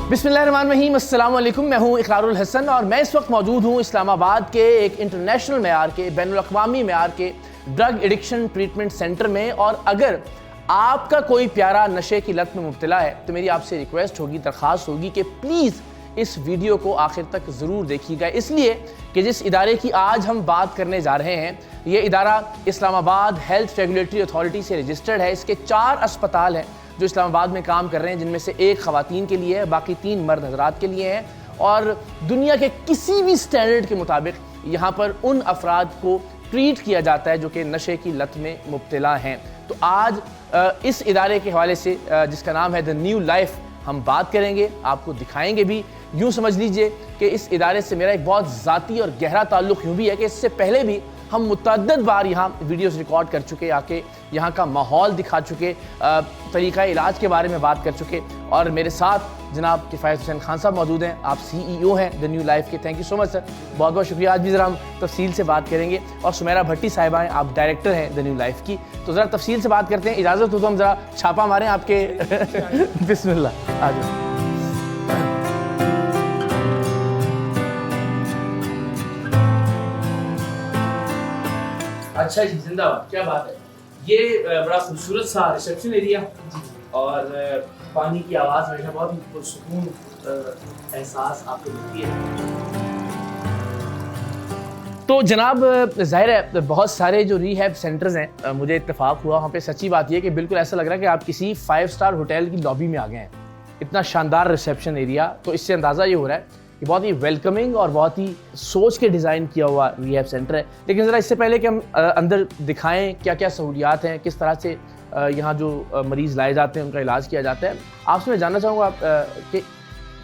बिस्मिल्लाहिर्रहमानिर्रहीम, अस्सलाम वालेकुम। मैं हूँ इकरारुल हसन और मैं इस वक्त मौजूद हूँ इस्लामाबाद के एक इंटरनेशनल मेयार के, बैनुल-अक़वामी मेयार के ड्रग एडिक्शन ट्रीटमेंट सेंटर में। और अगर आपका कोई प्यारा नशे की लत में मुब्तला है तो मेरी आपसे रिक्वेस्ट होगी, दरख्वास्त होगी कि प्लीज़ इस वीडियो को आखिर तक ज़रूर देखिएगा, इसलिए कि जिस इदारे की आज हम बात करने जा रहे हैं ये इदारा इस्लामाबाद हेल्थ रेगुलेटरी अथॉरिटी से रजिस्टर्ड है। इसके 4 अस्पताल हैं जो इस्लामाबाद में काम कर रहे हैं, जिनमें से एक ख़वातीन के लिए है, बाकी 3 मर्द हज़रात के लिए हैं। और दुनिया के किसी भी स्टैंडर्ड के मुताबिक यहाँ पर उन अफराद को ट्रीट किया जाता है जो कि नशे की लत में मुब्तला हैं। तो आज इस इदारे के हवाले से जिसका नाम है द न्यू लाइफ, हम बात करेंगे, आपको दिखाएंगे भी। यूँ समझ लीजिए कि इस इदारे से मेरा एक बहुत ज़ाती और गहरा ताल्लुक़ यूँ भी है कि इससे पहले भी हम मुतअद्दिद बार यहाँ वीडियोस रिकॉर्ड कर चुके, आके यहाँ का माहौल दिखा चुके, तरीक़ा इलाज के बारे में बात कर चुके। और मेरे साथ जनाब किफ़ायत हुसैन खान साहब मौजूद हैं, आप CEO हैं द न्यू लाइफ के। Thank you so much sir, बहुत बहुत शुक्रिया। आज भी ज़रा हम तफसील से बात करेंगे। और सुमेरा भट्टी साहिबा हैं, आप डायरेक्टर हैं द न्यू लाइफ की, तो ज़रा तफसील से बात करते हैं। इजाज़त हो तो हम ज़रा छापा मारें आपके बिस्मिल्लाह, आ जाओ। अच्छा जी, जिंदाबाद, क्या बात है। ये बड़ा खूबसूरत सा रिसेप्शन एरिया और पानी की आवाज़ हमेशा बहुत ही पुरसुकून एहसास आपको मिलती है। तो जनाब ज़ाहिर है बहुत सारे जो रीहैब सेंटर्स हैं, मुझे इत्तेफाक हुआ वहाँ पे, सच्ची बात ये कि बिल्कुल ऐसा लग रहा है कि आप किसी 5 स्टार होटल की लॉबी में आ गए हैं। इतना शानदार रिसेप्शन एरिया, तो इससे अंदाज़ा ये हो रहा है कि बहुत ही वेलकमिंग और बहुत ही सोच के डिज़ाइन किया हुआ रीहैब सेंटर है। लेकिन ज़रा इससे पहले कि हम अंदर दिखाएं क्या क्या सहूलियात हैं, किस तरह से यहाँ जो मरीज़ लाए जाते हैं उनका इलाज किया जाता है, आपसे मैं जानना चाहूँगा कि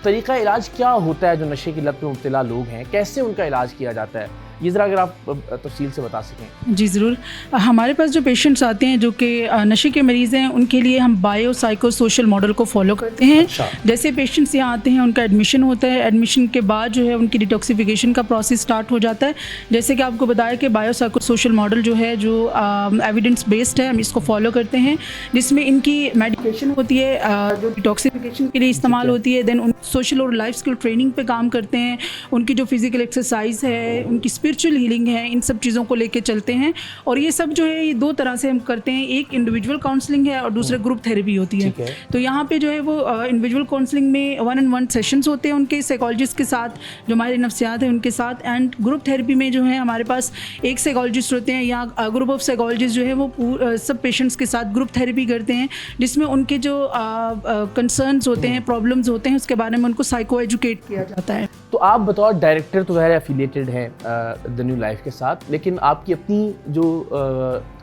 तरीक़ा इलाज क्या होता है जो नशे की लत में मुब्तला लोग हैं, कैसे उनका इलाज किया जाता है, ये ज़रा अगर आप तफसील से बता सकें। जी ज़रूर। हमारे पास जो पेशेंट्स आते हैं जो कि नशे के मरीज़ हैं, उनके लिए हम बायो साइको सोशल मॉडल को फॉलो करते हैं। अच्छा। जैसे पेशेंट्स यहाँ आते हैं, उनका एडमिशन होता है, एडमिशन के बाद जो है उनकी डिटॉक्सिफिकेशन का प्रोसेस स्टार्ट हो जाता है। जैसे कि आपको बताया कि बायो साइको सोशल मॉडल जो है, जो एविडेंस बेस्ड है, हम इसको फॉलो करते हैं, जिसमें इनकी मेडिकेशन होती है जो डिटॉक्सिफिकेशन के लिए इस्तेमाल होती है। देन उन सोशल और लाइफ स्किल ट्रेनिंग पे काम करते हैं, उनकी जो फिज़िकल एक्सरसाइज है, उनकी स्पिरिचुअल हीलिंग है, इन सब चीज़ों को लेके चलते हैं। और ये सब जो है ये 2 तरह से हम करते हैं, एक इंडिविजुअल काउंसलिंग है और दूसरा ग्रुप थेरेपी होती है। तो यहाँ पे जो है वो इंडिविजुअल काउंसलिंग में 1-on-1 सेशंस होते हैं उनके साइकोलॉजिस्ट के साथ, जो हमारे नफ्सियात हैं उनके साथ। एंड ग्रुप थेरेपी में जो है हमारे पास एक साइकोलॉजिस्ट होते हैं, यहाँ ग्रुप ऑफ साइकोलॉजिस्ट जो है वो सब पेशेंट्स के साथ ग्रुप थेरेपी करते हैं, जिसमें उनके जो कंसर्न्स होते हैं, प्रॉब्लम्स होते हैं, उसके बारे में उनको साइको एजुकेट किया जाता है। तो आप बतौर डायरेक्टर तो ज़ाहिर एफिलिएटेड हैं द न्यू लाइफ के साथ, लेकिन आपकी अपनी जो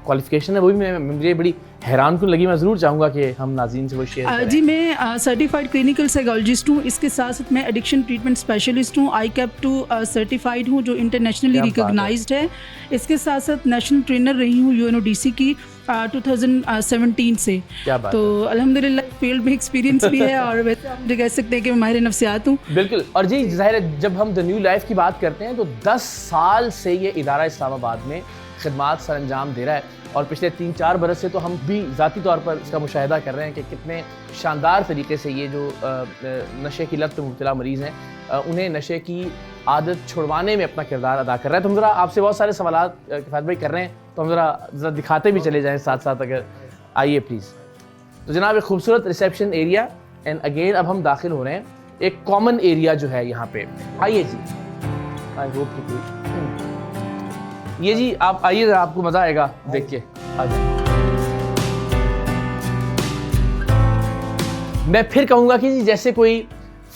क्वालिफिकेशन है वो भी मुझे बड़ी हैरान कुन लगी। मैं ज़रूर चाहूँगा कि हम नाज़रीन से वो शेयर करें। जी, मैं सर्टिफाइड क्लिनिकल साइकोलॉजिस्ट हूँ, इसके साथ साथ मैं एडिक्शन ट्रीटमेंट स्पेशलिस्ट हूँ, ICAP2 सर्टिफाइड हूँ जो इंटरनेशनली रिकॉग्नाइज्ड है। इसके साथ साथ नेशनल ट्रेनर रही हूँ UNODC की 2017 से। तो अल्हम्दुलिल्लाह फील्ड में एक्सपीरियंस भी है और वैसे आप मुझे कह सकते हैं कि मैं माहिर नफ्सियात हूँ। बिल्कुल। और जी ज़ाहिर है जब हम द न्यू लाइफ की बात करते हैं तो 10 साल से ये इदारा इस्लामाबाद में खिदमात सर अंजाम दे रहा है, और पिछले 3-4 बरस से तो हम भी ज़ाती तौर पर इसका मुशाहिदा कर रहे हैं कि कितने शानदार तरीके से ये जो नशे की लत में मुब्तला मरीज़ हैं उन्हें नशे की आदत छुड़वाने में अपना किरदार अदा कर रहा है। तो हम ज़रा आपसे बहुत सारे सवालात किफ़ायत भाई कर रहे हैं, तो हम ज़रा दिखाते भी चले जाएँ साथ साथ, अगर आइए प्लीज़। तो जनाब एक खूबसूरत रिसेप्शन एरिया, एंड अगेन अब हम दाखिल हो रहे हैं एक कॉमन एरिया जो है यहाँ पे। आइए जी, आई होप कि ये जी आप आइए, आपको मज़ा आएगा देख के। आ जाए। मैं फिर कहूँगा कि जी जैसे कोई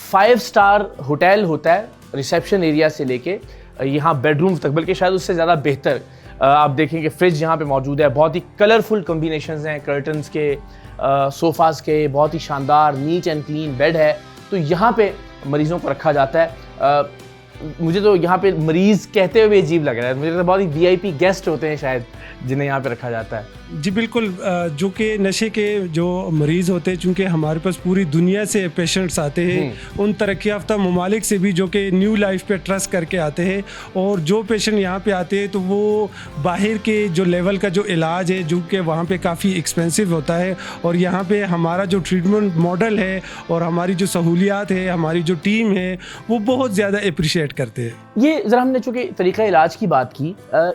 5 स्टार होटल होता है, रिसेप्शन एरिया से लेके यहाँ बेडरूम तक, बल्कि शायद उससे ज़्यादा बेहतर। आप देखेंगे फ्रिज यहाँ पे मौजूद है, बहुत ही कलरफुल कॉम्बिनेशंस हैं कर्टन्स के, सोफ़ाज़ के, बहुत ही शानदार नीट एंड क्लीन बेड है। तो यहाँ पे मरीज़ों को रखा जाता है। मुझे तो यहाँ पे मरीज कहते हुए अजीब लग रहा है, मुझे तो बहुत ही वीआईपी गेस्ट होते हैं शायद जिन्हें यहाँ पे रखा जाता है। जी बिल्कुल, जो कि नशे के जो मरीज़ होते हैं, चूँकि हमारे पास पूरी दुनिया से पेशेंट्स आते हैं, उन तरक्की याफ्ता ममालिक से भी जो कि न्यू लाइफ पे ट्रस्ट करके आते हैं, और जो पेशेंट यहाँ पे आते हैं तो वो बाहर के जो लेवल का जो इलाज है जो कि वहाँ पे काफ़ी एक्सपेंसिव होता है, और यहाँ पे हमारा जो ट्रीटमेंट मॉडल है और हमारी जो सहूलियात है, हमारी जो टीम है, वो बहुत ज़्यादा अप्रिशिएट करते हैं। ये ज़रा हमने चूँकि तरीक़ा इलाज की बात की,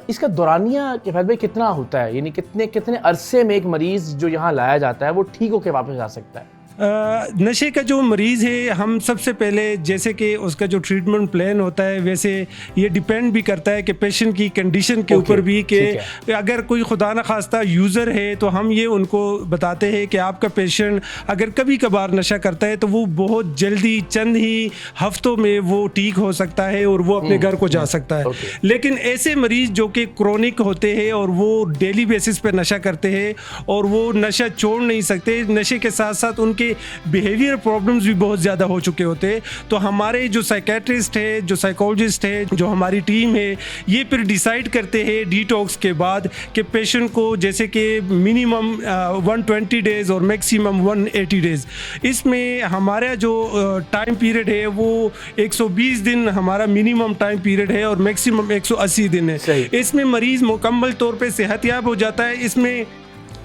इसका दौरानिया किफ़ायत भाई कितना होता है, यानी कितने अरसे में एक मरीज़ जो यहाँ लाया जाता है वो ठीक होकर वापस आ सकता है? नशे का जो मरीज़ है, हम सबसे पहले जैसे कि उसका जो ट्रीटमेंट प्लान होता है, वैसे ये डिपेंड भी करता है कि पेशेंट की कंडीशन के ऊपर भी, कि अगर कोई खुदा न खास्ता यूज़र है तो हम ये उनको बताते हैं कि आपका पेशेंट अगर कभी कभार नशा करता है तो वो बहुत जल्दी चंद ही हफ्तों में वो ठीक हो सकता है और वो अपने घर को जा सकता है। लेकिन ऐसे मरीज़ जो कि क्रोनिक होते हैं और वो डेली बेसिस पे नशा करते हैं और वो नशा छोड़ नहीं सकते, नशे के साथ साथ उनके बिहेवियर प्रॉब्लम्स भी बहुत ज़्यादा हो चुके होते हैं, तो हमारे जो साइकेट्रिस्ट है, जो साइकोलॉजिस्ट है, जो हमारी टीम है, ये फिर डिसाइड करते हैं डिटॉक्स के बाद कि पेशेंट को जैसे कि मिनिमम 120 डेज़ और मैक्सिमम 180 डेज़, इसमें हमारा जो टाइम पीरियड है वो 120 दिन हमारा मिनिमम टाइम पीरियड है और मैक्सिमम 180 दिन है। इसमें मरीज़ मुकम्मल तौर पे सेहतयाब हो जाता है। इसमें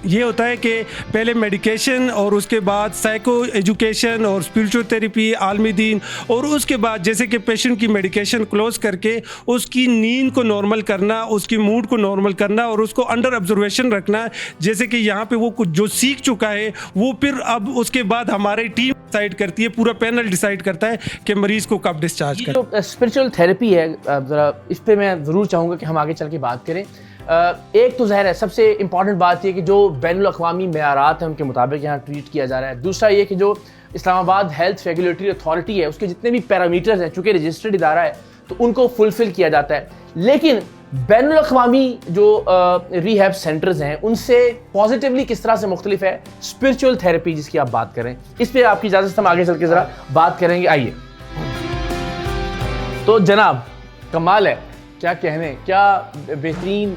ये होता है कि पहले मेडिकेशन और उसके बाद साइको एजुकेशन और स्पिरिचुअल थेरेपी, आलमी दीन, और उसके बाद जैसे कि पेशेंट की मेडिकेशन क्लोज करके उसकी नींद को नॉर्मल करना, उसकी मूड को नॉर्मल करना और उसको अंडर ऑब्जर्वेशन रखना। जैसे कि यहाँ पे वो कुछ जो सीख चुका है वो फिर अब उसके बाद हमारी टीम डिसाइड करती है, पूरा पैनल डिसाइड करता है कि मरीज़ को कब डिस्चार्ज करें। जो स्पिरिचुअल थेरेपी है, ज़रा इस पर मैं ज़रूर चाहूँगा कि हम आगे चल के बात करें। एक तो ज़ाहिर है सबसे इम्पॉर्टेंट बात ये कि जो बैनुल अक़वामी मेयारात हैं उनके मुताबिक यहाँ ट्रीट किया जा रहा है। दूसरा ये कि जो इस्लामाबाद हेल्थ रेगुलेटरी अथॉरिटी है उसके जितने भी पैरामीटर्स हैं, चूँकि रजिस्टर्ड इदारा है तो उनको फुलफ़िल किया जाता है। लेकिन बैनुल अक़वामी जो रिहैब सेंटर्स हैं उनसे पॉजिटिवली किस तरह से मुख्तलिफ है स्पिरिचुअल थेरेपी जिसकी आप बात करें, इस पर आपकी इजाज़त से हम आगे चल के ज़रा बात करेंगे। आइए तो जनाब, कमाल है, क्या कहने, क्या बेहतरीन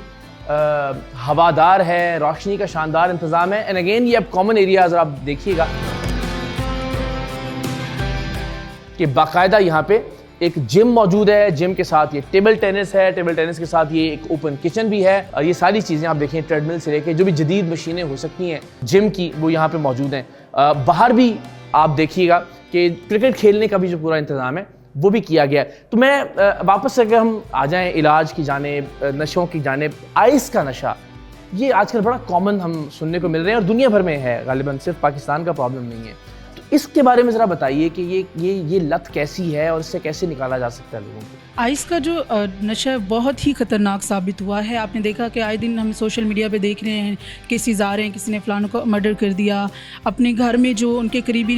हवादार है, रोशनी का शानदार इंतज़ाम है। एंड अगेन ये अब कॉमन एरियाज आप देखिएगा कि बाकायदा यहाँ पे एक जिम मौजूद है, जिम के साथ ये टेबल टेनिस है, टेबल टेनिस के साथ ये एक ओपन किचन भी है, और ये सारी चीज़ें आप देखें ट्रेडमिल से लेके जो भी जदीद मशीनें हो सकती हैं जिम की वो यहाँ पे मौजूद हैं। बाहर भी आप देखिएगा कि क्रिकेट खेलने का भी जो पूरा इंतज़ाम है वो भी किया गया है। तो मैं वापस से अगर हम आ जाएं इलाज की जानिब, नशों की जानिब, आइस का नशा ये आजकल बड़ा कॉमन हम सुनने को मिल रहे हैं और दुनिया भर में है, गालिबन सिर्फ पाकिस्तान का प्रॉब्लम नहीं है। तो इसके बारे में ज़रा बताइए कि ये लत कैसी है और इससे कैसे निकाला जा सकता है लोगों को। आइस का जो नशा है बहुत ही ख़तरनाक साबित हुआ है। आपने देखा कि आए दिन हम सोशल मीडिया पे देख रहे हैं केसेस आ रहे हैं, किसी ने फ़लानों को मर्डर कर दिया, अपने घर में जो उनके करीबी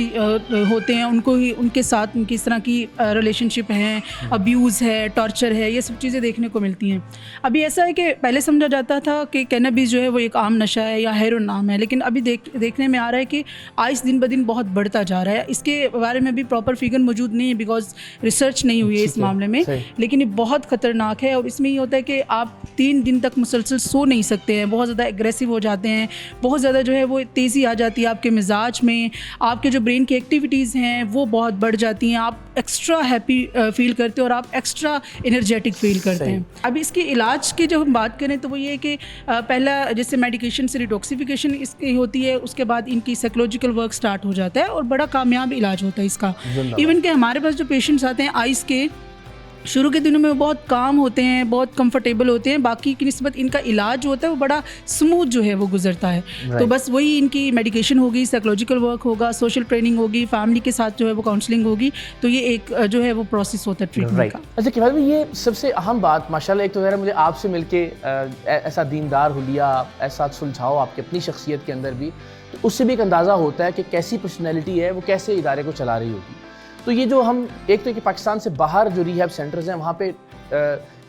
होते हैं उनको ही उनके साथ उनकी इस तरह की रिलेशनशिप हैं, अब्यूज़ है, टॉर्चर है, ये सब चीज़ें देखने को मिलती हैं। अभी ऐसा है कि पहले समझा जाता था कि कैनबिस जो है वो एक आम नशा है या हेरोइन नाम है, लेकिन अभी देखने में आ रहा है कि आइस दिन ब दिन बहुत बढ़ता जा रहा है। इसके बारे में भी प्रॉपर फिगर मौजूद नहीं है बिकॉज रिसर्च नहीं हुई है इस मामले में, लेकिन ये बहुत ख़तरनाक है। और इसमें ये होता है कि आप 3 दिन तक मुसलसल सो नहीं सकते हैं, बहुत ज़्यादा एग्रेसिव हो जाते हैं, बहुत ज़्यादा जो है वो तेज़ी आ जाती है आपके मिजाज में, आपके जो ब्रेन की एक्टिविटीज़ हैं वो बहुत बढ़ जाती हैं, आप एक्स्ट्रा हैप्पी फील करते हो और आप एक्स्ट्रा एनर्जेटिक फील करते हैं। अब इसके इलाज की जब हम बात करें तो वो ये है कि पहला जैसे मेडिकेशन से डिटॉक्सिफिकेशन इसकी होती है, उसके बाद इनकी साइकोलॉजिकल वर्क स्टार्ट हो जाता है और बड़ा कामयाब इलाज होता है इसका। इवन कि हमारे पास जो पेशेंट्स आते हैं आइस के, शुरू के दिनों में वो बहुत काम होते हैं, बहुत कंफर्टेबल होते हैं, बाकी की निस्बत इनका इलाज जो होता है वो बड़ा स्मूथ जो है वो गुजरता है। तो बस वही इनकी मेडिकेशन होगी, साइकोलॉजिकल वर्क होगा, सोशल ट्रेनिंग होगी, फैमिली के साथ जो है वो काउंसलिंग होगी, तो ये एक जो है वो प्रोसेस होता है ट्रीटमेंट का। अच्छा किफ़ायत भाई, ये सबसे अहम बात माशाल्लाह, एक तो ज़रा मुझे आपसे मिलके ऐसा दीनदार हुलिया, ऐसा सुलझाओ आपकी अपनी शख्सियत के अंदर भी, तो उससे भी एक अंदाज़ा होता है कि कैसी पर्सनैलिटी है, वो कैसे इदारे को चला रही होगी। तो ये जो हम एक तो कि पाकिस्तान से बाहर जो रिहैब सेंटर्स हैं वहाँ पे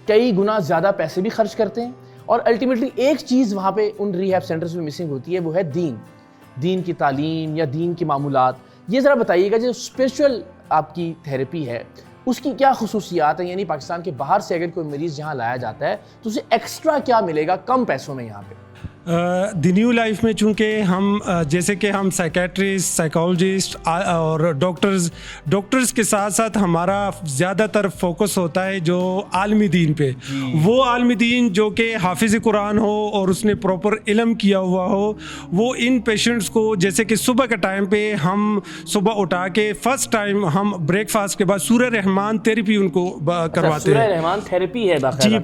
कई गुना ज़्यादा पैसे भी खर्च करते हैं, और अल्टीमेटली एक चीज़ वहाँ पे उन रिहैब सेंटर्स में मिसिंग होती है, वो है दीन की तालीम या दीन की मामूलात। ये ज़रा बताइएगा जो स्पिरिचुअल आपकी थेरेपी है उसकी क्या खुसूसियात है, यानी पाकिस्तान के बाहर से अगर कोई मरीज़ यहाँ लाया जाता है तो उसे एक्स्ट्रा क्या मिलेगा कम पैसों में यहाँ पे? द न्यू लाइफ में चूँकि हम जैसे कि हम साइकेट्रिस्ट, साइकोलॉजिस्ट और डॉक्टर्स के साथ साथ हमारा ज़्यादातर फोकस होता है जो आलमी दीन पे, वो आलमी दीन जो कि हाफिज़ कुरान हो और उसने प्रॉपर इल्म किया हुआ हो, वो इन पेशेंट्स को जैसे कि सुबह के टाइम पे हम सुबह उठा के फर्स्ट टाइम हम ब्रेकफास्ट के बाद सूरह रहमान थेरेपी उनको करवाते हैं। सूरह रहमान थेरेपी है जी,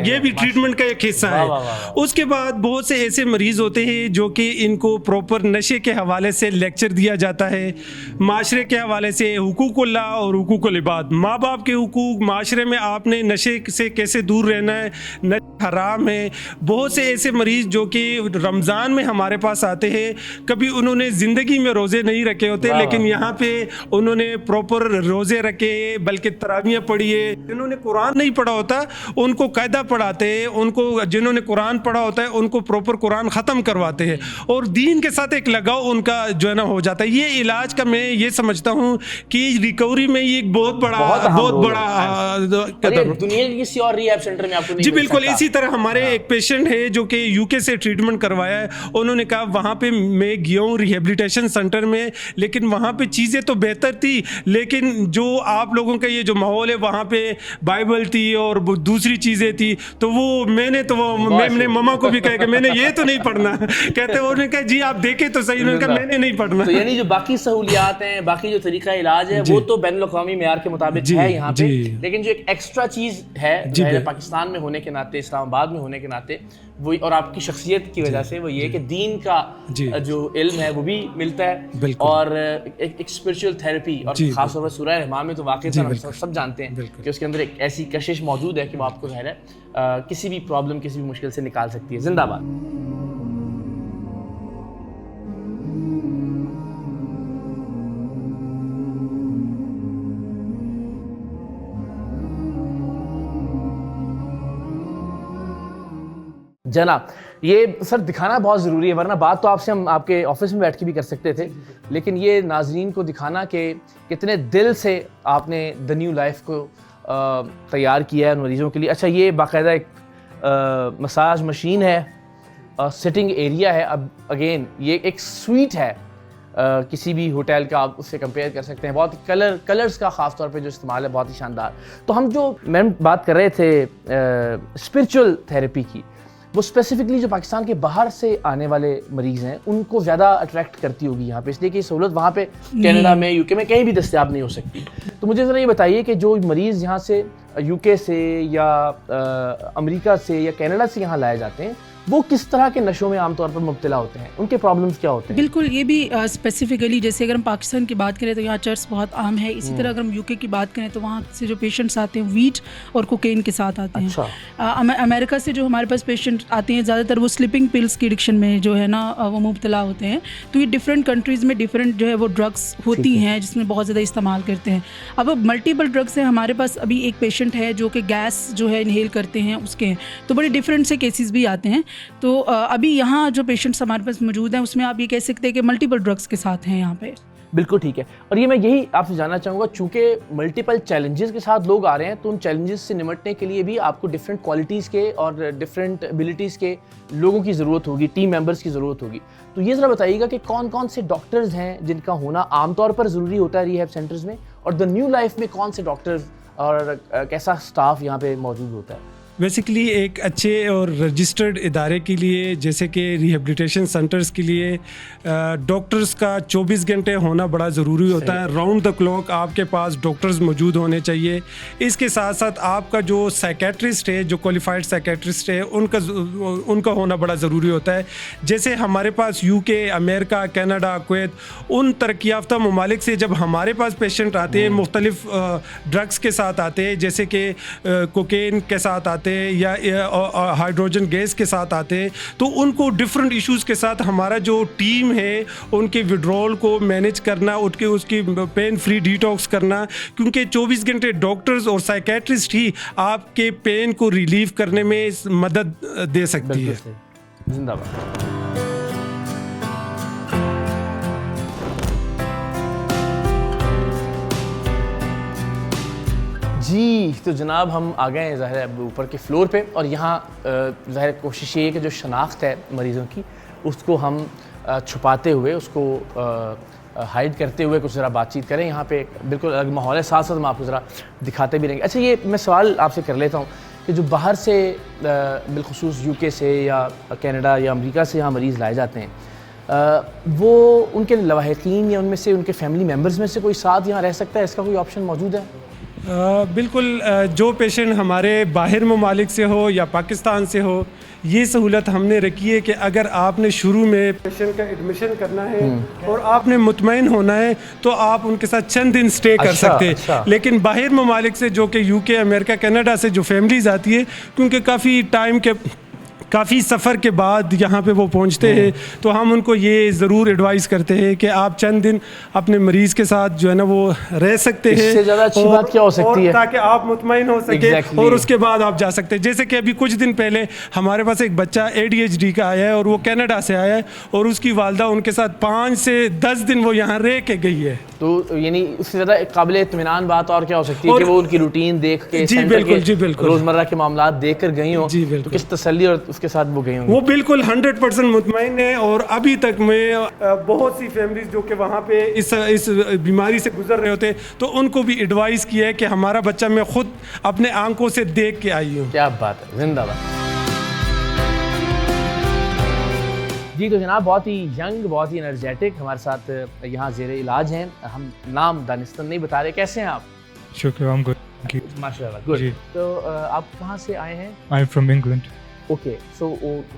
ये भी ट्रीटमेंट का एक हिस्सा है। उसके बाद बहुत से ऐसे मरीज होते हैं जो कि इनको प्रॉपर नशे के हवाले से लेक्चर दिया जाता है, माशरे के हवाले से हुकूकुल्लाह और हुकूकुल इबाद, माँ बाप के हुकूक, माशरे में आपने नशे से कैसे दूर रहना है, नशा हराम है। बहुत से ऐसे मरीज जो कि रमज़ान में हमारे पास आते हैं, कभी उन्होंने ज़िंदगी में रोज़े नहीं रखे होते, लेकिन यहाँ पे उन्होंने प्रॉपर रोज़े रखे, बल्कि तरावियाँ पढ़ी है। जिन्होंने कुरान नहीं पढ़ा होता उनको कायदा पढ़ाते हैं, उनको जिन्होंने कुरान पढ़ा होता है उनको प्रॉपर कुरान ख़त्म करवाते हैं, और दीन के साथ एक लगाव उनका जो है ना हो जाता है। ये इलाज का मैं ये समझता हूँ कि रिकवरी में ये एक बहुत बड़ा कदम। दुनिया की किसी और रिहैब सेंटर में आपको नहीं जी मिल बिल्कुल। सकता। इसी तरह हमारे एक पेशेंट है जो कि यूके से ट्रीटमेंट करवाया है, उन्होंने कहा वहाँ पे मैं गया हूँ रिहेबिलिटेशन सेंटर में, लेकिन वहाँ पे चीज़ें तो बेहतर थी, लेकिन जो आप लोगों का ये जो माहौल है वहाँ पे बाइबल थी और दूसरी चीज़ें थी, तो वो मैंने मम्मा को भी कहा कि मैंने ये तो नहीं पढ़ना। कहते उन्होंने कहा जी आप देखे तो सही, उन्होंने कहा मैंने नहीं पढ़ना। तो यानी जो बाकी सहूलियात हैं, बाकी जो तरीका इलाज है वो तो बैनुल-अक़वामी मेयार के मुताबिक है यहाँ पे, लेकिन जो एक एक्स्ट्रा चीज़ है पाकिस्तान में होने के नाते, इस्लामाबाद में होने के नाते, वो और आपकी शख्सियत की वजह से वो ये कि दीन का जो इल्म है वो भी मिलता है, और एक स्पिरिचुअल थेरेपी, और खासतौर पर सूरह रहमान में तो वाक़ई हम सब जानते हैं कि उसके अंदर एक ऐसी कशिश मौजूद है कि वो आपको ज़ाहिर है किसी भी प्रॉब्लम, किसी भी मुश्किल से निकाल सकती है। जिंदाबाद। जनाब, ये सर दिखाना बहुत ज़रूरी है, वरना बात तो आपसे हम आपके ऑफिस में बैठ के भी कर सकते थे, लेकिन ये नाजरीन को दिखाना कि कितने दिल से आपने द न्यू लाइफ को तैयार किया है उन मरीज़ों के लिए। अच्छा, ये बाकायदा एक मसाज मशीन है, सिटिंग एरिया है। अब अगेन ये एक स्वीट है, किसी भी होटल का आप उससे कंपेयर कर सकते हैं। बहुत कलर्स का ख़ास तौर पे जो इस्तेमाल है बहुत ही शानदार। तो हम जो मैम बात कर रहे थे स्पिरिचुअल थेरेपी की, वो स्पेसिफिकली जो पाकिस्तान के बाहर से आने वाले मरीज़ हैं उनको ज़्यादा अट्रैक्ट करती होगी यहाँ पे, इसलिए कि सहूलत वहाँ पे कनाडा में, यूके में कहीं भी दस्तयाब नहीं हो सकती। तो मुझे ज़रा ये बताइए कि जो मरीज़ यहाँ से यूके से या अमेरिका से या कनाडा से यहाँ लाए जाते हैं, वो किस तरह के नशों में आमतौर पर मुब्तला होते हैं, उनके प्रॉब्लम्स क्या होते हैं? बिल्कुल, ये भी स्पेसिफिकली जैसे अगर हम पाकिस्तान की बात करें तो यहाँ चर्स बहुत आम है। इसी तरह अगर हम यूके की बात करें तो वहाँ से जो पेशेंट्स आते हैं वीट और कोकेन के साथ आते हैं। अच्छा। अमेरिका से जो हमारे पास पेशेंट आते हैं ज़्यादातर वो स्लीपिंग पिल्स की एडिक्शन में जो है ना वो मुब्तला होते हैं। तो ये डिफरेंट कंट्रीज़ में डिफरेंट जो है वो ड्रग्स होती हैं जिसमें बहुत ज़्यादा इस्तेमाल करते हैं। अब मल्टीपल ड्रग्स हैं। हमारे पास अभी एक पेशेंट है जो कि गैस जो है इनहेल करते हैं उसके हैं, तो बड़े डिफरेंट से केसेस भी आते हैं। तो अभी यहाँ जो पेशेंट्स हमारे पास मौजूद हैं उसमें आप ये कह सकते हैं कि मल्टीपल ड्रग्स के साथ हैं यहाँ पे। बिल्कुल ठीक है। और ये मैं यही आपसे जानना चाहूँगा, चूँकि मल्टीपल चैलेंजेस के साथ लोग आ रहे हैं, तो उन चैलेंजेस से निपटने के लिए भी आपको डिफरेंट क्वालिटीज़ के और डिफरेंट एबिलिटीज़ के लोगों की ज़रूरत होगी, टीम मेंबर्स की ज़रूरत होगी। तो ये ज़रा बताइएगा कि कौन कौन से डॉक्टर्स हैं जिनका होना आमतौर पर ज़रूरी होता है रिहैब सेंटर्स में, और द न्यू लाइफ में कौन से डॉक्टर्स और कैसा स्टाफ यहाँ पे मौजूद होता है? बेसिकली एक अच्छे और रजिस्टर्ड इदारे के लिए, जैसे कि रिहेबिलिटेशन सेंटर्स के लिए, डॉक्टर्स का 24 घंटे होना बड़ा ज़रूरी होता है। राउंड द क्लॉक आपके पास डॉक्टर्स मौजूद होने चाहिए। इसके साथ साथ आपका जो साइकेट्रिस्ट है, जो क्वालिफाइड साइकेट्रिस्ट है, उनका होना बड़ा ज़रूरी होता है। जैसे हमारे पास यूके, अमेरिका, कनाडा, कुवैत, उन तरक्की याफ्ता ममालिक से जब हमारे पास पेशेंट आते हैं मुख्तलिफ ड्रग्स के साथ आते हैं, जैसे कि कोकेन के साथ आते हैं या हाइड्रोजन गैस के साथ आते हैं, तो उनको डिफरेंट इश्यूज़ के साथ हमारा जो टीम है उनके विड्रॉल को मैनेज करना, उसकी पेन फ्री डिटॉक्स करना, क्योंकि 24 घंटे डॉक्टर्स और साइकेट्रिस्ट ही आपके पेन को रिलीव करने में मदद दे सकती है। जिंदाबाद। जी तो जनाब हम आ गए हैं ज़ाहिर है ऊपर के फ्लोर पे, और यहाँ ज़ाहिर कोशिश ये है कि जो शनाख्त है मरीज़ों की उसको हम छुपाते हुए, उसको हाइड करते हुए कुछ ज़रा बातचीत करें। यहाँ पे बिल्कुल अलग माहौल है, साथ साथ हम आपको ज़रा दिखाते भी रहेंगे। अच्छा, ये मैं सवाल आपसे कर लेता हूँ कि जो बाहर से बिलखुसूस यूके से या कनाडा या अमेरिका से यहाँ मरीज़ लाए जाते हैं, वो उनके लवाहिकीन या उनमें से उनके फैमिली मेम्बर्स में से कोई साथ यहाँ रह सकता है? इसका कोई ऑप्शन मौजूद है? बिल्कुल, जो पेशेंट हमारे बाहर ममालिक से हो या पाकिस्तान से हो, ये सहूलत हमने रखी है कि अगर आपने शुरू में पेशेंट का एडमिशन करना है और आपने मुतमईन होना है तो आप उनके साथ चंद दिन स्टे कर सकते हैं। अच्छा। लेकिन बाहर ममालिक से जो कि यूके, अमेरिका, कनाडा से जो फैमिलीज आती है, क्योंकि काफ़ी सफ़र के बाद यहाँ पे वो पहुँचते हैं, तो हम उनको ये ज़रूर एडवाइस करते हैं कि आप चंद दिन अपने मरीज़ के साथ जो है ना वो रह सकते हैं। इससे ज़्यादा अच्छी बात क्या हो सकती है? ताकि आप मुतमईन हो सके Exactly. और उसके बाद आप जा सकते हैं। जैसे कि अभी कुछ दिन पहले हमारे पास एक बच्चा ADHD का आया है और वो कनाडा से आया है और उसकी वालदा उनके साथ 5 से 10 दिन वो यहाँ रह के गई है। तो यानी उससे ज़्यादा काबिल इत्मीनान बात और क्या हो सकती है कि वो उनकी रूटीन देख के, जी बिल्कुल रोज़मर्रा के मामलात देख कर गई हो, जी बिल्कुल, तो किस तसल्ली और उसके साथ वो गई होंगी? वो बिल्कुल 100% मुतमईन है। और अभी तक मैं बहुत सी फैमिलीज जो कि वहाँ पे इस बीमारी से गुजर रहे होते, तो उनको भी एडवाइस किया है कि हमारा बच्चा मैं खुद अपने आंखों से देख के आई हूँ। क्या बात है, जिंदाबाद। जी तो जनाब बहुत ही यंग, बहुत ही एनर्जेटिक हमारे साथ यहाँ ज़ेर इलाज हैं। हम नाम दानिस्तान नहीं बता रहे, कैसे हैं आप? शुक्र, I'm good. माशाल्लाह, गुड। जी। तो आप कहाँ से आए हैं? I'm from England. ओके, सो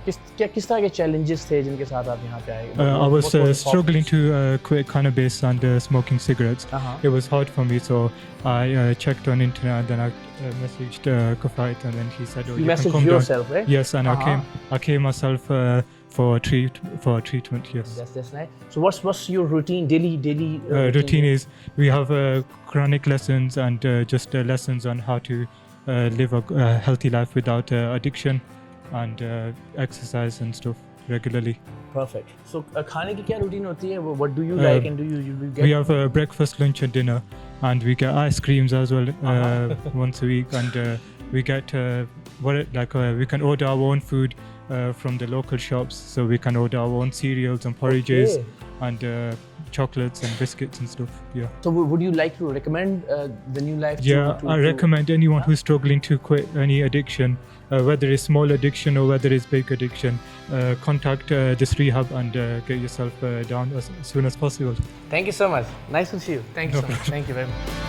किस तरह के चैलेंजेस थे जिनके साथ आप यहाँ पे आए? I was struggling to quit cannabis and smoking cigarettes. It was hard for me, so I checked on internet and then I messaged Kufait, and then he said, "Oh, You you can messaged come down." yourself, right? Yes, and I came myself for treatment. Yes. That's nice. So what's your routine, daily Routine is we have chronic lessons and just lessons on how to live a healthy life without addiction, and exercise and stuff regularly. Perfect. So खाने की क्या routine होती है? What do you like and do you get? We have breakfast, lunch and dinner, and we get ice creams as well once a week, and we get we can order our own food from the local shops, so we can order our own cereals and porridges and chocolates and biscuits and stuff. Yeah. So would you like to recommend the New Life? I recommend anyone who's struggling to quit any addiction, whether it's small addiction or whether it's big addiction, contact this rehab and get yourself down as soon as possible. Thank you so much. Nice to see you. Thank you so much. Thank you very much.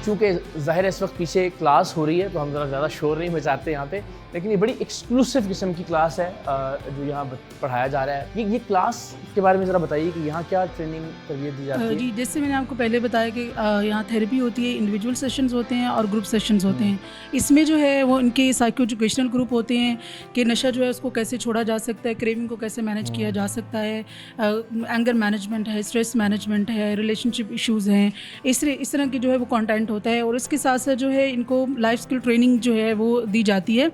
चूँकि ज़ाहिर है इस वक्त पीछे class हो रही है तो हम ज़्यादा शोर नहीं मचाते यहाँ पे, लेकिन ये बड़ी एक्सक्लूसिव किस्म की क्लास है जो यहाँ पढ़ाया जा रहा है। ये क्लास के बारे में ज़रा बताइए कि यहाँ क्या ट्रेनिंग तरबियत दी जाती है? जी, जैसे मैंने आपको पहले बताया कि यहाँ थेरेपी होती है, इंडिविजुअल सेशंस होते हैं और ग्रुप सेशंस होते हैं। इसमें जो है वो इनके साइको एजुकेशनल ग्रुप होते हैं कि नशा जो है उसको कैसे छोड़ा जा सकता है, क्रेविंग को कैसे मैनेज किया जा सकता है, एंगर मैनेजमेंट है, स्ट्रेस मैनेजमेंट है, रिलेशनशिप इश्यूज़ हैं, इस तरह की जो है वो कंटेंट होता है। और इसके साथ साथ जो है इनको लाइफ स्किल ट्रेनिंग जो है वो दी जाती है।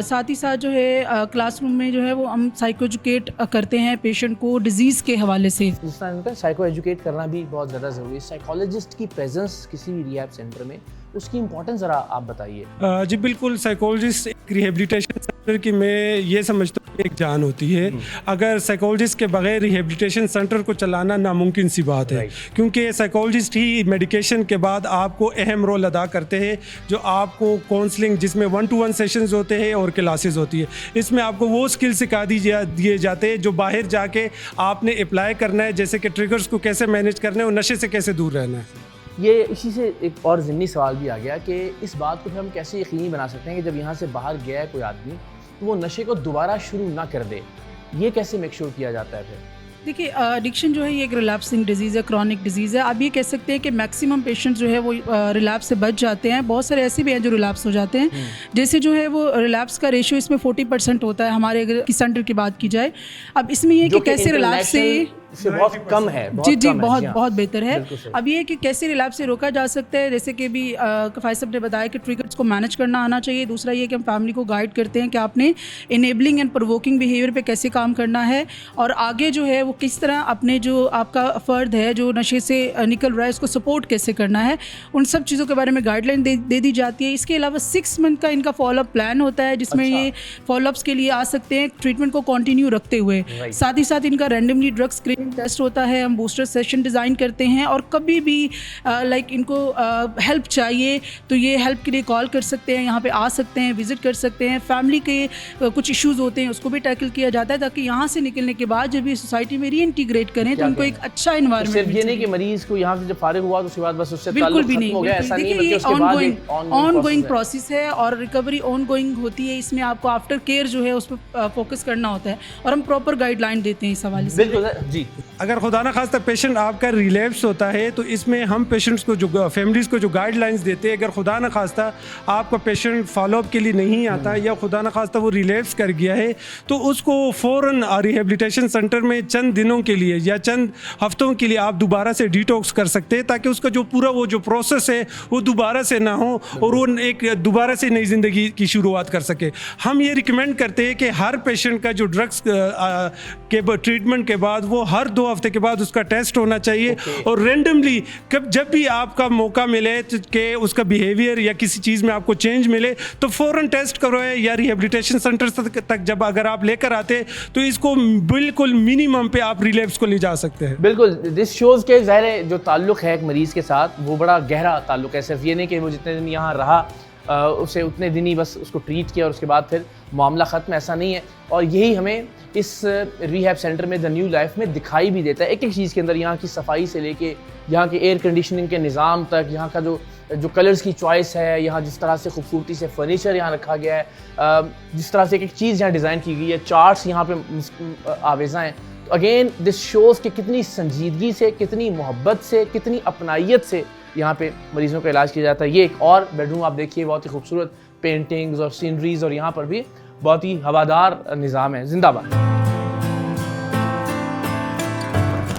साथ ही साथ जो है क्लासरूम में जो है वो हम साइको एजुकेट करते हैं पेशेंट को डिजीज़ के हवाले से। जिस तरह साइको एजुकेट करना भी बहुत ज़्यादा ज़रूरी है। साइकोलॉजिस्ट की प्रेजेंस किसी भी रिहैब सेंटर में, उसकी इंपॉर्टेंस ज़रा आप बताइए। जी बिल्कुल, साइकोलॉजिस्ट एक रिहेबिलिटेशन सेंटर की मैं ये समझता हूँ एक जान होती है। अगर साइकोलॉजिस्ट के बगैर रिहेबिलिटेशन सेंटर को चलाना नामुमकिन सी बात है, क्योंकि साइकोलॉजिस्ट ही मेडिकेशन के बाद आपको अहम रोल अदा करते हैं, जो आपको काउंसलिंग जिसमें 1-to-1 सेशंस होते हैं और क्लासेस होती है, इसमें आपको वो स्किल सिखा दिए जाते हैं जो बाहर जाके आपने अप्लाई करना है, जैसे कि ट्रिगर्स को कैसे मैनेज करना है और नशे से कैसे दूर रहना है। ये इसी से एक और ज़िम्नी सवाल भी आ गया कि इस बात को फिर हम कैसे यकीनी बना सकते हैं कि जब यहाँ से बाहर गया है कोई आदमी तो वो नशे को दोबारा शुरू ना कर दे, ये कैसे मेक श्योर किया जाता है फिर? देखिए, एडिक्शन जो है ये एक रिलैप्सिंग डिजीज़ है, क्रॉनिक डिजीज़ है। आप ये कह सकते हैं कि मैक्सिमम पेशेंट्स जो है वो रिलैप्स से बच जाते हैं। बहुत सारे ऐसे भी हैं जो रिलैप्स हो जाते हैं। जैसे जो है वो रिलैप्स का रेशियो इसमें 40% होता है हमारे अगर की सेंटर की बात की जाए। अब इसमें ये कि कैसे रिलैप्स से से बहुत कम है। जी जी, कम है, बहुत हाँ। बहुत बेहतर है। बिल्कुल सही। अब ये है कि कैसे रिलैप्स से रोका जा सकता है, जैसे कि भी कफायत साहब ने बताया कि ट्रिगर्स को मैनेज करना आना चाहिए। दूसरा ये कि हम फैमिली को गाइड करते हैं कि आपने इनेबलिंग एंड प्रोवोकिंग बिहेवियर पे कैसे काम करना है, और आगे जो है वो किस तरह अपने जो आपका फ़र्द है जो नशे से निकल रहा है उसको सपोर्ट कैसे करना है, उन सब चीज़ों के बारे में गाइडलाइन दे दी जाती है। इसके अलावा 6 मंथ का इनका फॉलोअप प्लान होता है, जिसमें अच्छा। ये फॉलोअप्स के लिए आ सकते हैं ट्रीटमेंट को कंटिन्यू रखते हुए। Right. साथ ही साथ इनका रैंडमली ड्रग स्क्रीनिंग टेस्ट होता है, हम बूस्टर सेशन डिज़ाइन करते हैं, और कभी भी लाइक इनको हेल्प चाहिए तो ये हेल्प के लिए कॉल कर सकते हैं, यहाँ पे आ सकते हैं, विजिट कर सकते हैं। फैमिली के कुछ इश्यूज होते हैं उसको भी टैकल किया जाता है, ताकि यहाँ से निकलने के बाद जब ये सोसाइटी में रीइंटीग्रेट करें तो उनको एक अच्छा तो इन्वायरमेंट सिर्फ ये नहीं कि मरीज को यहाँ से जब फारिग हुआ तो उसके बाद बस उससे बिल्कुल ताल्लुक भी खत्म नहीं, हो गया, ऐसा नहीं है, देखिए ये बल्कि उसके बाद एक ऑनगोइंग process है। प्रोसेस है और रिकवरी ऑनगोइंग होती है। इसमें आपको आफ्टर केयर जो है उस पर फोकस करना होता है, और हम प्रॉपर गाइडलाइन देते हैं इस हवाले से। बिल्कुल जी। अगर खुदा ना खास्ता पेशेंट आपका रिलैप्स होता है तो इसमें हम पेशेंट्स को जो फैमिलीज़ को जो गाइडलाइंस देते हैं, अगर खुदा ना खास्ता आपका पेशेंट फॉलोअप के लिए नहीं आता या खुदा ना खास्ता वो रिलैप्स कर गया है तो उसको फ़ौरन रिहेबिलिटेशन सेंटर में चंद दिनों के लिए या चंद हफ्तों के लिए आप दोबारा से डिटॉक्स कर सकते हैं, ताकि उसका जो पूरा वो जो प्रोसेस है वो दोबारा से ना हो और वो एक दोबारा से नई ज़िंदगी की शुरुआत कर सके। हम ये रिकमेंड करते हैं कि हर पेशेंट का जो ड्रग्स के ट्रीटमेंट के बाद वो हर 2 हफ्ते के बाद उसका टेस्ट होना चाहिए। और रेंडमली जब भी आपका मौका मिले कि उसका बिहेवियर या किसी चीज़ में आपको चेंज मिले तो फ़ौरन टेस्ट करवाएं, या रिहेबिलिटेशन सेंटर तक जब अगर आप लेकर आते तो इसको बिल्कुल मिनिमम पे आप रिलैप्स को ले जा सकते हैं। बिल्कुल, दिस शोज़ के ज़ाहिर है जो ताल्लुक़ है एक मरीज़ के साथ वो बड़ा गहरा ताल्लुक़ है। सिर्फ ये नहीं कि वो जितने दिन यहाँ रहा उसे उतने दिन ही बस उसको ट्रीट किया और उसके बाद फिर मामला ख़त्म, ऐसा नहीं है। और यही हमें इस रिहैब सेंटर में द न्यू लाइफ में दिखाई भी देता है, एक एक चीज़ के अंदर, यहाँ की सफाई से लेके यहाँ के एयर कंडीशनिंग के निज़ाम तक, यहाँ का जो कलर्स की चॉइस है, यहाँ जिस तरह से खूबसूरती से फर्नीचर यहाँ रखा गया है, जिस तरह से एक एक चीज़ यहाँ डिज़ाइन की गई है, चार्ट्स यहाँ पे आवेज़ा हैं। तो अगेन दिस शोज़ कि कितनी संजीदगी से, कितनी मोहब्बत से, कितनी अपनाइयत से यहाँ पे मरीज़ों का इलाज किया जाता है। ये एक और बेडरूम आप देखिए, बहुत ही खूबसूरत पेंटिंग्स और सीनरीज, और यहाँ पर भी बहुत ही हवादार निज़ाम है। जिंदाबाद।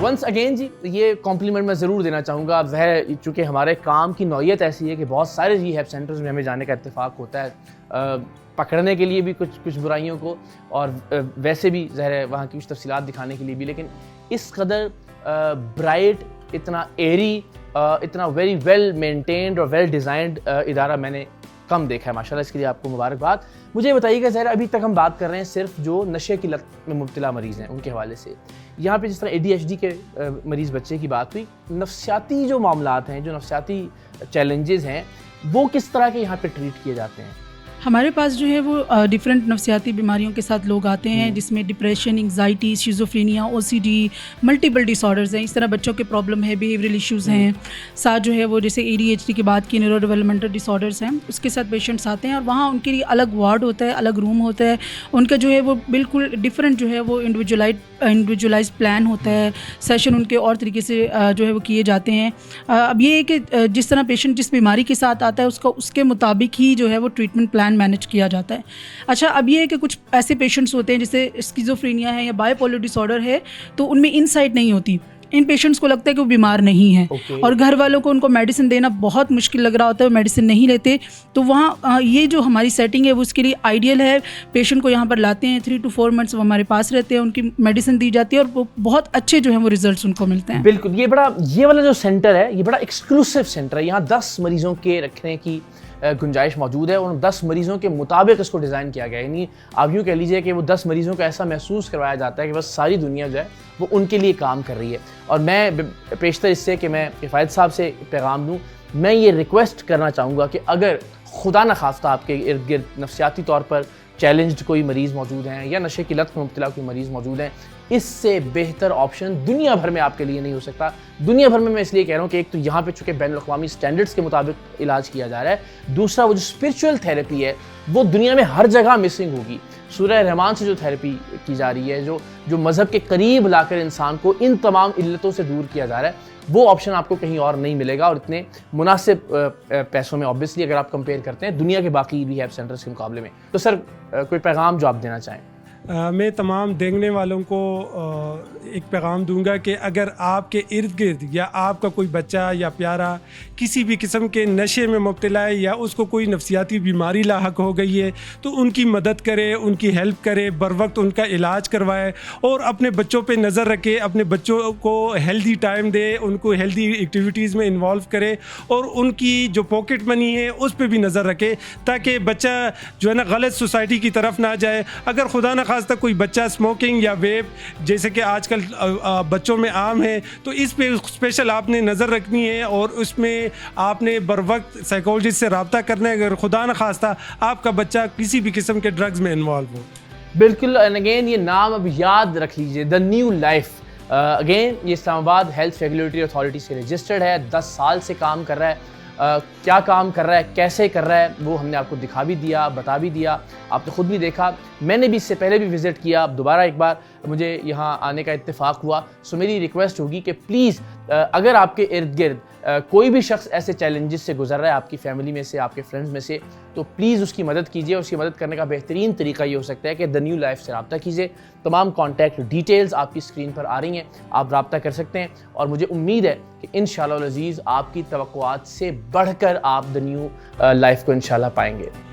वंस अगेन जी, ये कॉम्प्लीमेंट मैं ज़रूर देना चाहूँगा। वह चूँकि हमारे काम की नौयत ऐसी है कि बहुत सारे रिहैब सेंटर्स में हमें जाने का इत्तेफाक होता है, पकड़ने के लिए भी कुछ बुराइयों को, और वैसे भी ज़ाहिर है वहाँ की कुछ तफसीलात दिखाने के लिए भी। लेकिन इस कदर ब्राइट, इतना एरी, इतना वेरी वेल मेंटेन्ड और वेल डिज़ाइंड इदारा मैंने कम देखा है माशाल्लाह। इसके लिए आपको मुबारकबाद। मुझे बताइएगा ज़रा, अभी तक हम बात कर रहे हैं सिर्फ जो नशे की लत में मुब्तला मरीज़ हैं उनके हवाले से। यहाँ पे जिस तरह ADHD के मरीज़ बच्चे की बात हुई, नफ्सियाती जो मामलात हैं, जो नफ्सियाती चैलेंजेस हैं, वो किस तरह के यहाँ पे ट्रीट किए जाते हैं? हमारे पास जो है वो डिफरेंट नफ्सियाती बीमारियों के साथ लोग आते हैं, जिसमें depression, anxiety, schizophrenia, OCD, multiple disorders हैं। इस तरह बच्चों के प्रॉब्लम है, बिहेवियरल इश्यूज़ हैं, साथ जो है वो जैसे ADHD की बात की, न्यूरो डेवलपमेंटल डिसऑर्डर्स हैं, उसके साथ पेशेंट्स आते हैं, और वहाँ उनके लिए अलग वार्ड होता है, अलग रूम होता है। उनका जो है वो बिल्कुल डिफरेंट जो है वो इंडिविजुअलाइज प्लान होता है, सेशन उनके और तरीके से जो है वो किए जाते हैं। अब ये है कि जिस तरह पेशेंट जिस बीमारी के साथ आता है उसके मुताबिक ही जो है वो ट्रीटमेंट प्लान मैनेज किया जाता है। अच्छा, अब ये है कि कुछ ऐसे पेशेंट्स होते हैं जैसे स्किज़ोफ्रेनिया है या बाइपोलर डिसऑर्डर है, तो उनमें इनसाइट नहीं होती। इन पेशेंट्स को लगता है कि वो बीमार नहीं है, और घर वालों को उनको मेडिसिन देना बहुत मुश्किल लग रहा होता है, वो मेडिसिन नहीं लेते। तो वहाँ ये जो हमारी सेटिंग है वो उसके लिए आइडियल है। पेशेंट को यहाँ पर लाते हैं, 3 to 4 मंथ्स वो हमारे पास रहते हैं, उनकी मेडिसिन दी जाती है, और वो बहुत अच्छे जो है वो रिजल्ट्स उनको मिलते हैं। बिल्कुल, ये वाला जो सेंटर है ये बड़ा एक्सक्लूसिव सेंटर है। यहाँ 10 मरीज़ों के रखने की गुंजाइश मौजूद है, और 10 मरीज़ों के मुताबिक इसको डिज़ाइन किया गया है। यानी आप यूँ कह लीजिए कि वो 10 मरीज़ों को ऐसा महसूस करवाया जाता है कि बस सारी दुनिया जो है वो उनके लिए काम कर रही है। और मैं पेशतर इससे कि मैं किफ़ायत साहब से पैगाम दूँ, मैं ये रिक्वेस्ट करना चाहूँगा कि अगर खुदा न खास्ता आपके इर्द गिर्द नफ्सियाती तौर पर चैलेंज्ड कोई मरीज़ मौजूद हैं या नशे की लत में मुब्तला कोई मरीज़ मौजूद हैं, इससे बेहतर ऑप्शन दुनिया भर में आपके लिए नहीं हो सकता। दुनिया भर में मैं इसलिए कह रहा हूँ कि एक तो यहाँ पे चूँकि बैनुल-अक़वामी स्टैंडर्ड्स के मुताबिक इलाज किया जा रहा है, दूसरा वो जो स्पिरिचुअल थेरेपी है वो दुनिया में हर जगह मिसिंग होगी। सूरह रहमान से जो थेरेपी की जा रही है, जो मज़हब के करीब लाकर इंसान को इन तमाम इल्लतों से दूर किया जा रहा है, वो ऑप्शन आपको कहीं और नहीं मिलेगा, और इतने मुनासिब पैसों में ऑब्वियसली अगर आप कंपेयर करते हैं दुनिया के बाकी रिहैब सेंटर्स के मुकाबले में। तो सर कोई पैगाम जो आप देना चाहें? मैं तमाम देखने वालों को एक पैगाम दूंगा कि अगर आपके इर्द गिर्द या आपका कोई बच्चा या प्यारा किसी भी किस्म के नशे में मुब्तला है या उसको कोई नफसियाती बीमारी लाहक हो गई है तो उनकी मदद करे, उनकी हेल्प करे, बर वक्त उनका इलाज करवाए और अपने बच्चों पे नज़र रखे, अपने बच्चों को हेल्दी टाइम दे, उनको हेल्दी एक्टिविटीज़ में इन्वॉल्व करे और उनकी जो पॉकेट मनी है उस पर भी नज़र रखे ताकि बच्चा जो है ना गलत सोसाइटी की तरफ ना जाए। अगर खुदा न खास्ता कोई बच्चा स्मोकिंग या वेप जैसे कि आजकल बच्चों में आम है तो इस पे स्पेशल आपने नज़र रखनी है और उसमें आपने बर वक्त साइकोलॉजिस्ट से रब्ता करना है अगर खुदा न खास्ता आपका बच्चा किसी भी किस्म के ड्रग्स में इन्वॉल्व हो। बिल्कुल, एंड अगेन ये नाम अब याद रख लीजिए, द न्यू लाइफ। अगेन ये इस्लामाबाद हेल्थ रेगुलेटरी अथॉरिटी से रजिस्टर्ड है, 10 साल से काम कर रहा है। क्या काम कर रहा है, कैसे कर रहा है, वो हमने आपको दिखा भी दिया, बता भी दिया, आपने ख़ुद भी देखा। मैंने भी इससे पहले भी विज़िट किया, अब दोबारा एक बार मुझे यहाँ आने का इत्तेफाक हुआ। सो मेरी रिक्वेस्ट होगी कि प्लीज़ अगर आपके इर्द गिर्द कोई भी शख्स ऐसे चैलेंजेस से गुजर रहा है, आपकी फैमिली में से, आपके फ्रेंड्स में से, तो प्लीज़ उसकी मदद कीजिए। उसकी मदद करने का बेहतरीन तरीका ये हो सकता है कि द न्यू लाइफ से रब्ता कीजिए। तमाम कॉन्टैक्ट डिटेल्स आपकी स्क्रीन पर आ रही हैं, आप रब्ता कर सकते हैं और मुझे उम्मीद है कि इंशाअल्लाह अज़ीज़ आपकी तवक्कुआत से बढ़कर आप द न्यू लाइफ को इंशाअल्लाह पाएंगे।